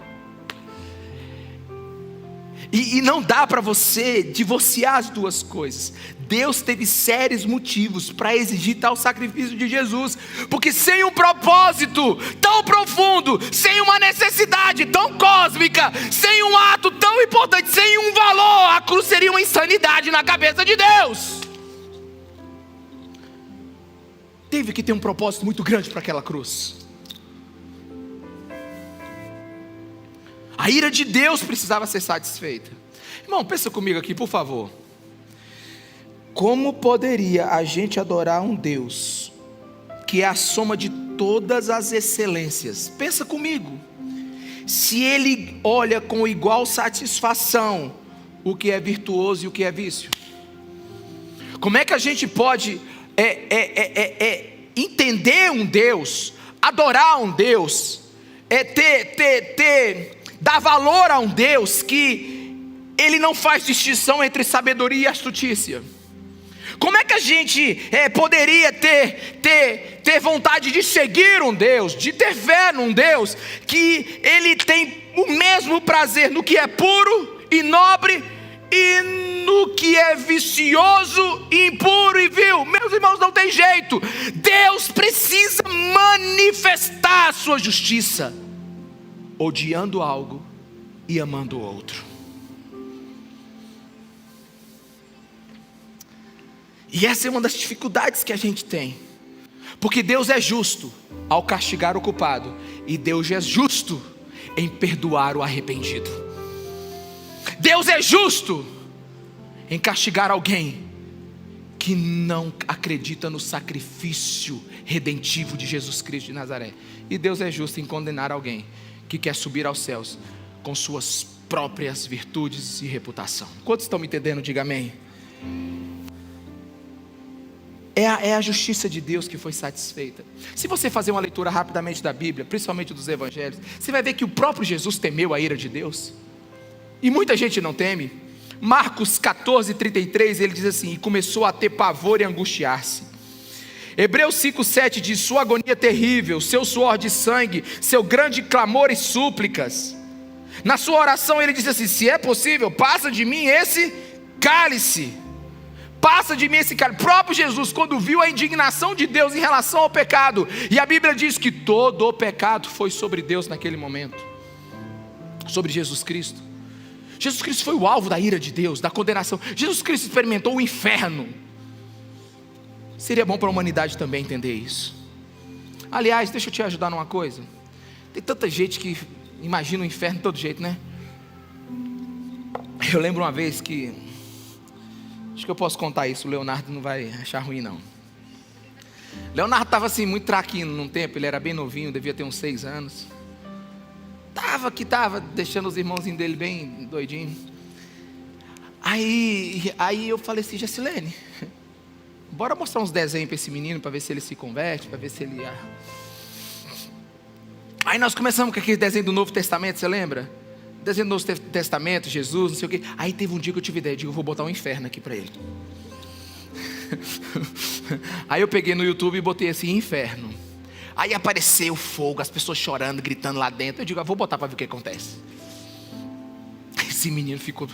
E não dá para você divorciar as duas coisas. Deus teve sérios motivos para exigir tal sacrifício de Jesus, porque sem um propósito tão profundo, sem uma necessidade tão cósmica, sem um ato tão importante, sem um valor, a cruz seria uma insanidade na cabeça de Deus. Teve que ter um propósito muito grande para aquela cruz. A ira de Deus precisava ser satisfeita. Irmão, pensa comigo aqui, por favor. Como poderia a gente adorar um Deus que é a soma de todas as excelências? Pensa comigo. Se Ele olha com igual satisfação o que é virtuoso e o que é vício, como é que a gente pode entender um Deus, adorar um Deus, dar valor a um Deus que Ele não faz distinção entre sabedoria e astutícia? Como é que a gente poderia ter vontade de seguir um Deus, de ter fé num Deus que Ele tem o mesmo prazer no que é puro e nobre e no que é vicioso, impuro e vil? Meus irmãos, não tem jeito. Deus precisa manifestar a sua justiça, odiando algo e amando o outro. E essa é uma das dificuldades que a gente tem, porque Deus é justo ao castigar o culpado, e Deus é justo em perdoar o arrependido. Deus é justo em castigar alguém que não acredita no sacrifício redentivo de Jesus Cristo de Nazaré, e Deus é justo em condenar alguém que quer subir aos céus com suas próprias virtudes e reputação. Quantos estão me entendendo? Diga amém. É a justiça de Deus que foi satisfeita. Se você fazer uma leitura rapidamente da Bíblia, principalmente dos Evangelhos, você vai ver que o próprio Jesus temeu a ira de Deus, e muita gente não teme. Marcos 14:33, ele diz assim: e começou a ter pavor e angustiar-se. Hebreus 5:7 diz: sua agonia terrível, seu suor de sangue, seu grande clamor e súplicas. Na sua oração ele diz assim: se é possível, passa de mim esse cálice. Passa de mim esse cálice. O próprio Jesus, quando viu a indignação de Deus em relação ao pecado, e a Bíblia diz que todo o pecado foi sobre Deus naquele momento, sobre Jesus Cristo. Jesus Cristo foi o alvo da ira de Deus, da condenação. Jesus Cristo experimentou o inferno. Seria bom para a humanidade também entender isso. Aliás, deixa eu te ajudar numa coisa. Tem tanta gente que imagina o inferno de todo jeito, né? Eu lembro uma vez que, acho que eu posso contar isso, o Leonardo não vai achar ruim não. Leonardo estava assim, muito traquino num tempo, ele era bem novinho, devia ter uns 6 anos. Estava deixando os irmãozinhos dele bem doidinho. Aí eu falei assim: Jacilene, bora mostrar uns desenhos para esse menino, para ver se ele se converte, para ver se ele... Aí nós começamos com aquele desenho do Novo Testamento, você lembra? Desenho do Novo Testamento, Jesus, não sei o quê. Aí teve um dia que eu tive ideia, eu digo, vou botar um inferno aqui para ele. Aí eu peguei no YouTube e botei assim, inferno. Aí apareceu fogo, as pessoas chorando, gritando lá dentro. Eu digo, vou botar para ver o que acontece. Esse menino ficou,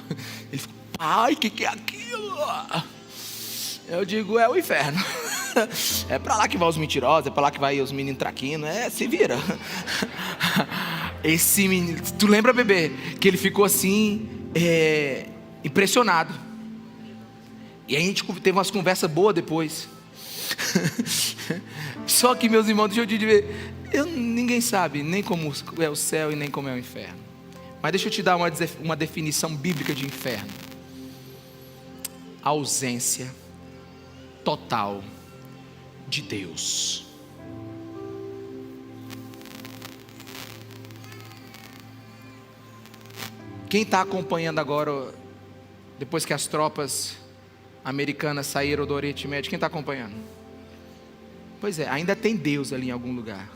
pai, o que é aquilo? Eu digo, é o inferno. É para lá que vai os mentirosos, é para lá que vai os meninos traquinos, se vira. Esse menino, tu lembra, bebê, que ele ficou assim, impressionado. E aí a gente teve umas conversas boas depois. Só que, meus irmãos, deixa eu te dizer, ninguém sabe nem como é o céu e nem como é o inferno. Mas deixa eu te dar uma definição bíblica de inferno: a ausência total de Deus. Quem está acompanhando agora, depois que as tropas americanas saíram do Oriente Médio, quem está acompanhando? Pois é, ainda tem Deus ali em algum lugar.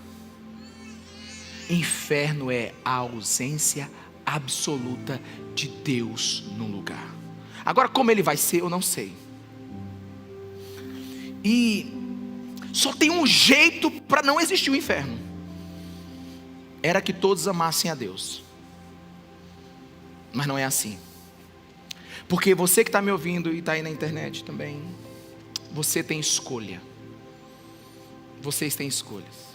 Inferno é a ausência absoluta de Deus num lugar. Agora, como ele vai ser, eu não sei. E só tem um jeito para não existir o inferno: era que todos amassem a Deus. Mas não é assim. Porque você que está me ouvindo e está aí na internet também, você tem escolha. Vocês têm escolhas.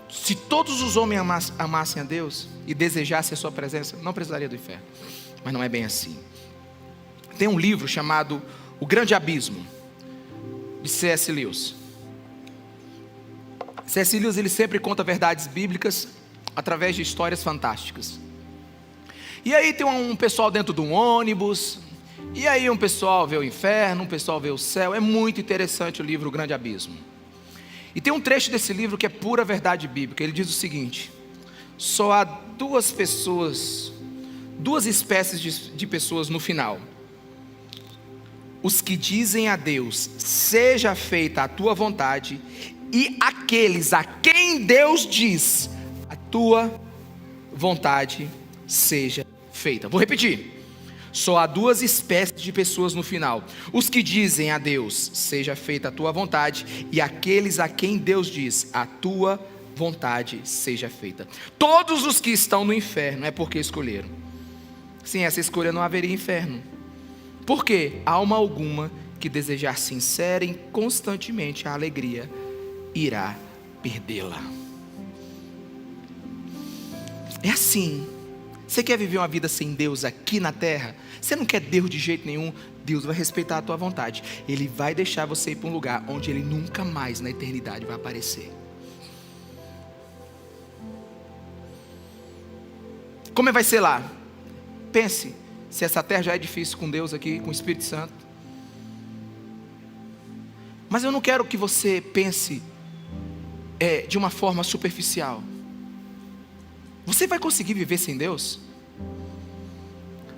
Se todos os homens amassem a Deus e desejassem a sua presença, não precisaria do inferno. Mas não é bem assim. Tem um livro chamado O Grande Abismo, de C.S. Lewis. C.S. Lewis, ele sempre conta verdades bíblicas através de histórias fantásticas. E aí tem um pessoal dentro de um ônibus, e aí um pessoal vê o inferno, um pessoal vê o céu. É muito interessante o livro O Grande Abismo. E tem um trecho desse livro que é pura verdade bíblica. Ele diz o seguinte: só há duas espécies de pessoas no final: os que dizem a Deus, seja feita a tua vontade, e aqueles a quem Deus diz, a tua vontade seja feita. Vou repetir. Só há duas espécies de pessoas no final: os que dizem a Deus, seja feita a tua vontade, e aqueles a quem Deus diz, a tua vontade seja feita. Todos os que estão no inferno é porque escolheram. Sem essa escolha não haveria inferno. Porque alma alguma que desejar sincera e constantemente a alegria irá perdê-la. É assim. Você quer viver uma vida sem Deus aqui na terra? Você não quer Deus de jeito nenhum? Deus vai respeitar a tua vontade. Ele vai deixar você ir para um lugar onde Ele nunca mais na eternidade vai aparecer. Como vai ser lá? Pense, se essa terra já é difícil com Deus aqui, com o Espírito Santo. Mas eu não quero que você pense de uma forma superficial. Você vai conseguir viver sem Deus?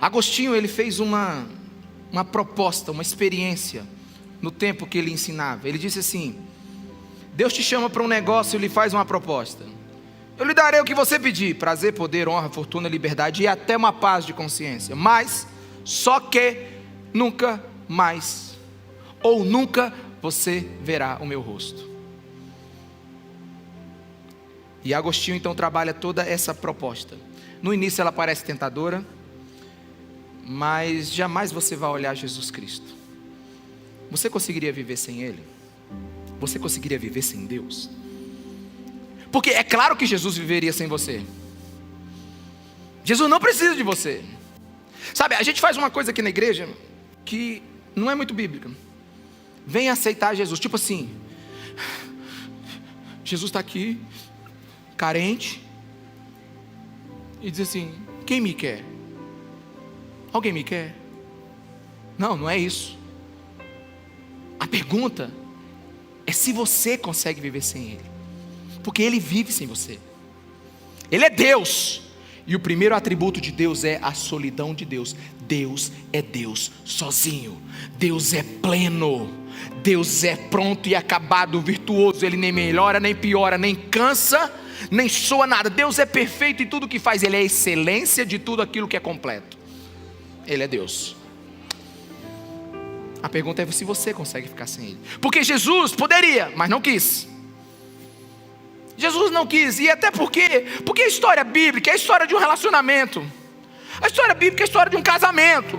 Agostinho, ele fez uma proposta, uma experiência no tempo que ele ensinava. Ele disse assim: Deus te chama para um negócio e lhe faz uma proposta. Eu lhe darei o que você pedir: prazer, poder, honra, fortuna, liberdade e até uma paz de consciência. Mas só que nunca mais, ou nunca você verá o meu rosto. E Agostinho então trabalha toda essa proposta. No início ela parece tentadora, mas jamais você vai olhar Jesus Cristo. Você conseguiria viver sem Ele? Você conseguiria viver sem Deus? Porque é claro que Jesus viveria sem você. Jesus não precisa de você. Sabe, a gente faz uma coisa aqui na igreja que não é muito bíblica. Vem aceitar Jesus, tipo assim: Jesus está aqui, carente, e diz assim: quem me quer? Alguém me quer? Não, não é isso. A pergunta é se você consegue viver sem Ele, porque Ele vive sem você. Ele é Deus, e o primeiro atributo de Deus é a solidão de Deus. Deus é Deus sozinho. Deus é pleno. Deus é pronto e acabado, virtuoso. Ele nem melhora, nem piora, nem cansa, nem soa nada. Deus é perfeito em tudo que faz. Ele é a excelência de tudo aquilo que é completo. Ele é Deus. A pergunta é se você consegue ficar sem Ele. Porque Jesus poderia, mas não quis. Jesus não quis. E até porque a história bíblica é a história de um relacionamento. A história bíblica é a história de um casamento.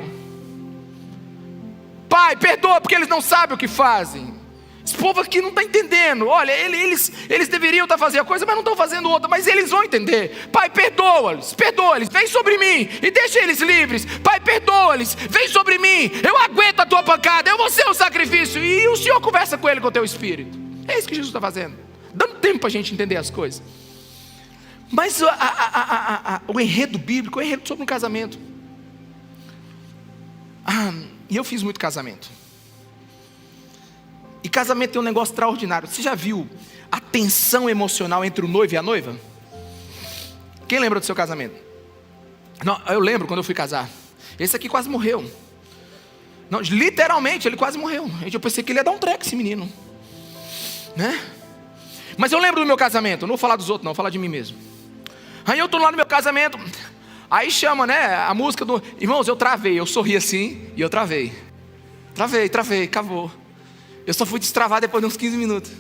Pai, perdoa porque eles não sabem o que fazem. Esse povo aqui não está entendendo. Olha, eles deveriam estar fazendo a coisa, mas não estão fazendo outra. Mas eles vão entender. Pai, perdoa-lhes, vem sobre mim e deixa eles livres. Pai, perdoa-lhes, vem sobre mim. Eu aguento a tua pancada, eu vou ser o sacrifício. E o Senhor conversa com ele, com o teu espírito. É isso que Jesus está fazendo, dando tempo para a gente entender as coisas. Mas o enredo bíblico é o enredo sobre um casamento. E eu fiz muito casamento. E casamento é um negócio extraordinário. Você já viu a tensão emocional entre o noivo e a noiva? Quem lembra do seu casamento? Não, eu lembro quando eu fui casar. Esse aqui quase morreu. Não, literalmente ele quase morreu. Eu pensei que ele ia dar um treco, esse menino, né? Mas eu lembro do meu casamento. Eu não vou falar dos outros não, vou falar de mim mesmo. Aí eu estou lá no meu casamento. Aí chama, né, a música do... Irmãos, eu travei, eu sorri assim e eu travei. Travei, acabou. Eu só fui destravar depois de uns 15 minutos.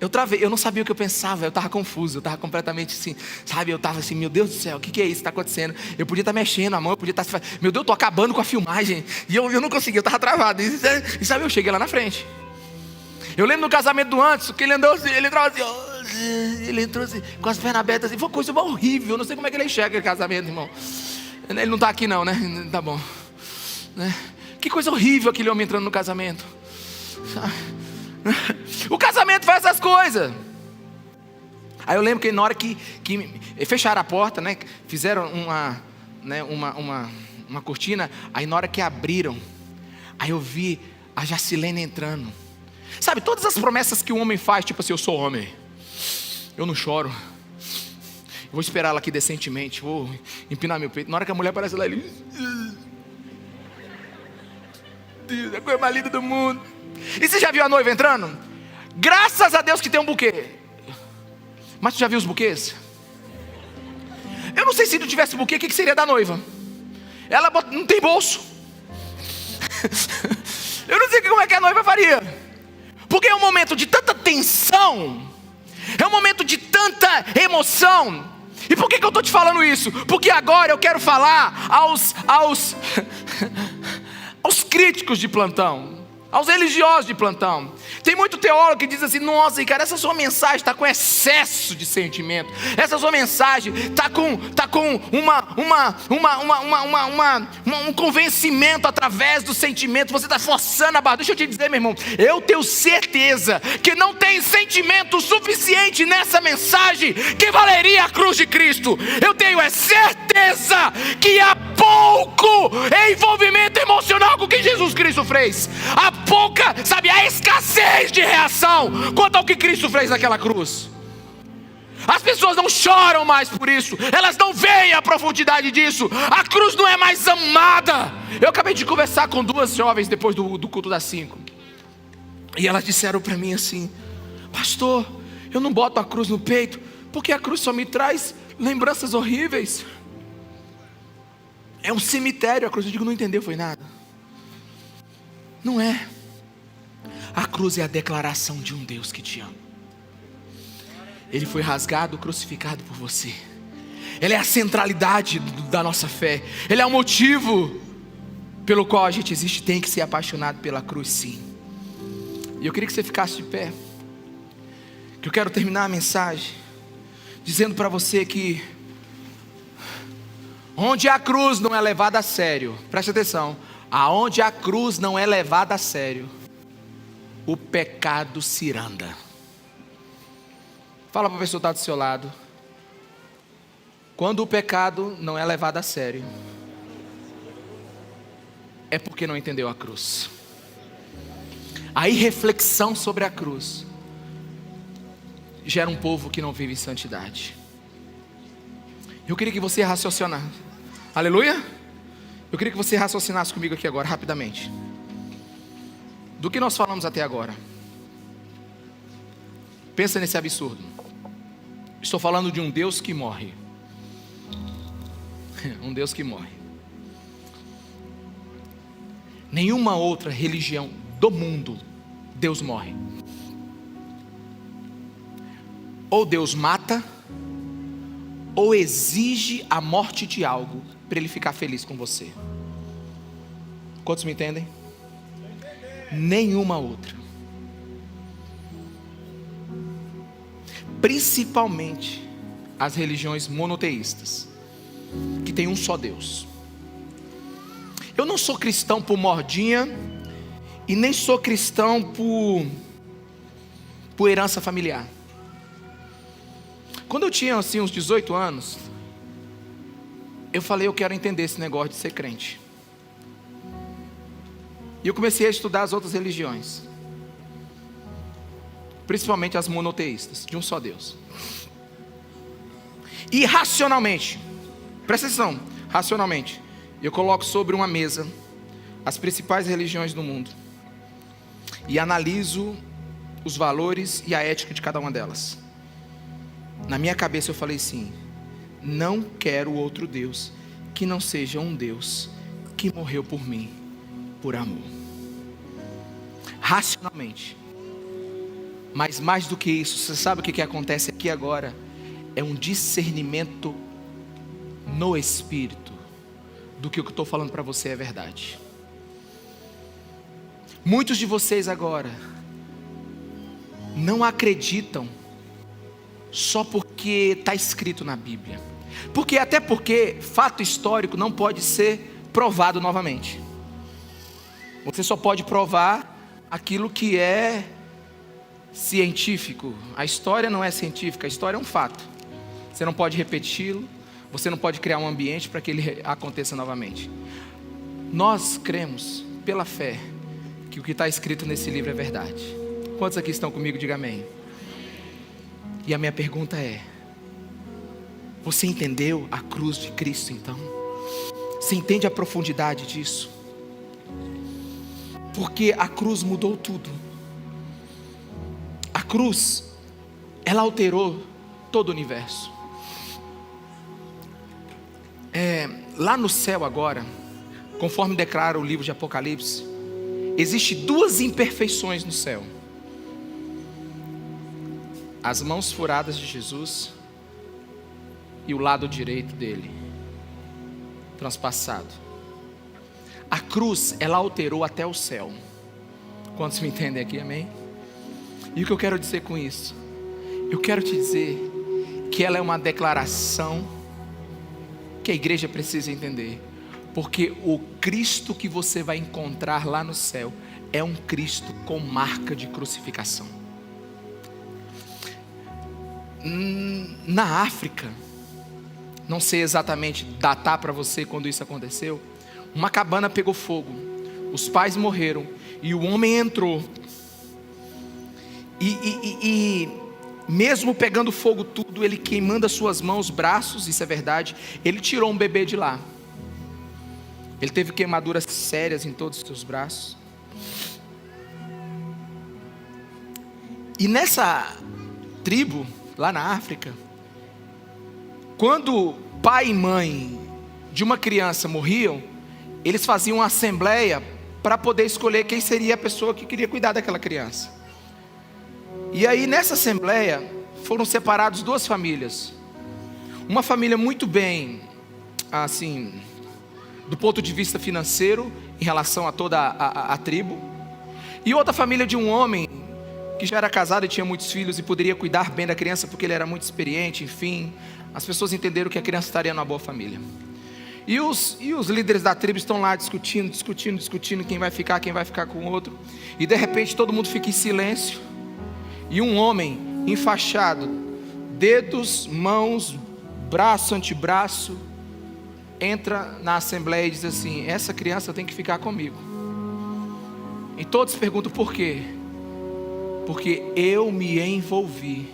Eu travei, eu não sabia o que eu pensava, eu estava confuso, eu estava completamente assim, sabe? Eu estava assim, meu Deus do céu, o que é isso que está acontecendo? Eu podia estar mexendo a mão, eu podia estar, meu Deus, eu estou acabando com a filmagem. E eu não conseguia, eu estava travado. E sabe, eu cheguei lá na frente. Eu lembro no casamento do Anderson, que ele andou assim, ele entrou assim, ele entrou assim, com as pernas abertas assim, foi uma coisa horrível, eu não sei como é que ele enxerga aquele casamento, irmão. Ele não está aqui não, né? Tá bom. Né? Que coisa horrível aquele homem entrando no casamento. O casamento faz essas coisas. Aí eu lembro que na hora que fecharam a porta, né, fizeram uma cortina. Aí na hora que abriram, aí eu vi a Jacilene entrando. Sabe, todas as promessas que o homem faz, tipo assim, eu sou homem, eu não choro, eu vou esperar ela aqui decentemente, vou empinar meu peito. Na hora que a mulher aparece lá, ele... Deus, é a coisa mais linda do mundo. E você já viu a noiva entrando? Graças a Deus que tem um buquê. Mas tu já viu os buquês? Eu não sei se tu tivesse buquê, o que seria da noiva? Ela não tem bolso. Eu não sei como é que a noiva faria. Porque é um momento de tanta tensão, é um momento de tanta emoção. E por que eu estou te falando isso? Porque agora eu quero falar aos críticos de plantão, aos religiosos de plantão. Tem muito teólogo que diz assim, nossa, cara, essa sua mensagem está com excesso de sentimento. Essa sua mensagem está com um convencimento através do sentimento. Você está forçando a barra. Deixa eu te dizer, meu irmão, eu tenho certeza que não tem sentimento suficiente nessa mensagem que valeria a cruz de Cristo. Eu tenho certeza que há pouco envolvimento emocional com o que Jesus Cristo fez. Há pouca, sabe, a escassez de reação quanto ao que Cristo fez naquela cruz. As pessoas não choram mais por isso, elas não veem a profundidade disso. A cruz não é mais amada. Eu acabei de conversar com duas jovens depois do culto das 5, e elas disseram para mim assim: pastor, eu não boto a cruz no peito porque a cruz só me traz lembranças horríveis. É um cemitério a cruz. Eu digo, não entendeu, foi nada. Não é. A cruz é a declaração de um Deus que te ama. Ele foi rasgado, crucificado por você. Ele é a centralidade da nossa fé. Ele é o motivo pelo qual a gente existe. Tem que ser apaixonado pela cruz, sim. E eu queria que você ficasse de pé, que eu quero terminar a mensagem dizendo para você que onde a cruz não é levada a sério, preste atenção, aonde a cruz não é levada a sério, o pecado ciranda. Fala para a pessoa que está do seu lado. Quando o pecado não é levado a sério, é porque não entendeu a cruz. A irreflexão sobre a cruz gera um povo que não vive em santidade. Eu queria que você raciocinasse. Aleluia? Eu queria que você raciocinasse comigo aqui agora, rapidamente. Do que nós falamos até agora. Pensa nesse absurdo. Estou falando de um Deus que morre. Um Deus que morre. Nenhuma outra religião do mundo Deus morre. Ou Deus mata, ou exige a morte de algo para Ele ficar feliz com você. Quantos me entendem? Nenhuma outra. Principalmente as religiões monoteístas, que tem um só Deus. Eu não sou cristão por modinha, e nem sou cristão por herança familiar. Quando eu tinha assim uns 18 anos, eu falei, eu quero entender esse negócio de ser crente. E eu comecei a estudar as outras religiões, principalmente as monoteístas, de um só Deus. E racionalmente, presta atenção, racionalmente, eu coloco sobre uma mesa as principais religiões do mundo e analiso os valores e a ética de cada uma delas. Na minha cabeça eu falei assim: não quero outro Deus que não seja um Deus que morreu por mim, por amor. Racionalmente. Mas mais do que isso, você sabe o que acontece aqui agora? É um discernimento no Espírito do que o que eu estou falando para você é verdade. Muitos de vocês agora não acreditam só porque está escrito na Bíblia. Até porque fato histórico não pode ser provado novamente. Você só pode provar aquilo que é científico. A história não é científica, a história é um fato. Você não pode repeti-lo, você não pode criar um ambiente para que ele aconteça novamente. Nós cremos, pela fé, que o que está escrito nesse livro é verdade. Quantos aqui estão comigo? Diga amém. E a minha pergunta é: você entendeu a cruz de Cristo então? Você entende a profundidade disso? Porque a cruz mudou tudo. A cruz, ela alterou todo o universo. Lá no céu agora, conforme declara o livro de Apocalipse, existem duas imperfeições no céu: as mãos furadas de Jesus e o lado direito dele transpassado. A cruz, ela alterou até o céu. Quantos me entendem aqui, amém? E o que eu quero dizer com isso? Eu quero te dizer que ela é uma declaração que a igreja precisa entender. Porque o Cristo que você vai encontrar lá no céu é um Cristo com marca de crucificação. Na África, não sei exatamente datar para você quando isso aconteceu, uma cabana pegou fogo, os pais morreram e o homem entrou. E mesmo pegando fogo tudo, ele queimando as suas mãos, braços, isso é verdade, ele tirou um bebê de lá. Ele teve queimaduras sérias em todos os seus braços. E nessa tribo, lá na África, quando pai e mãe de uma criança morriam, eles faziam uma assembleia para poder escolher quem seria a pessoa que queria cuidar daquela criança. E aí nessa assembleia foram separadas duas famílias. Uma família muito bem, assim, do ponto de vista financeiro, em relação a toda a tribo. E outra família de um homem que já era casado e tinha muitos filhos e poderia cuidar bem da criança porque ele era muito experiente, enfim. As pessoas entenderam que a criança estaria numa boa família. E os líderes da tribo estão lá discutindo quem vai ficar com o outro. E de repente todo mundo fica em silêncio. E um homem enfaixado, dedos, mãos, braço, antebraço, entra na assembleia e diz assim: essa criança tem que ficar comigo. E todos perguntam por quê? Porque eu me envolvi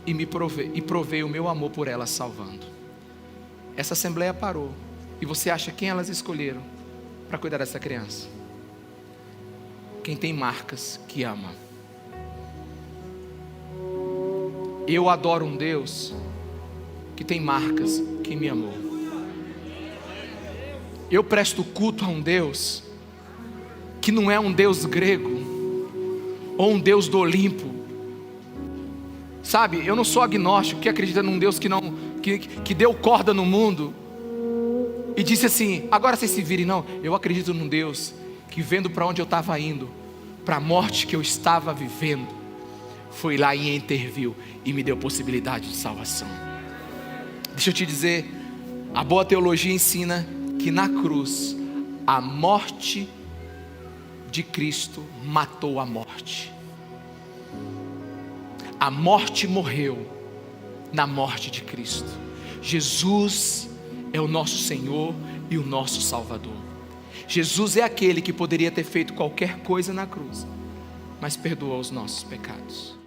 e provei o meu amor por ela, salvando. Essa assembleia parou. E você acha quem elas escolheram para cuidar dessa criança? Quem tem marcas que ama. Eu adoro um Deus que tem marcas que me amou. Eu presto culto a um Deus que não é um Deus grego ou um Deus do Olimpo. Sabe, eu não sou agnóstico que acredita num Deus que deu corda no mundo e disse assim: agora vocês se virem. Não, eu acredito num Deus que, vendo para onde eu estava indo, para a morte que eu estava vivendo, foi lá e interviu e me deu possibilidade de salvação. Deixa eu te dizer, a boa teologia ensina que na cruz a morte de Cristo matou a morte. A morte morreu na morte de Cristo. Jesus é o nosso Senhor e o nosso Salvador. Jesus é aquele que poderia ter feito qualquer coisa na cruz, mas perdoou os nossos pecados.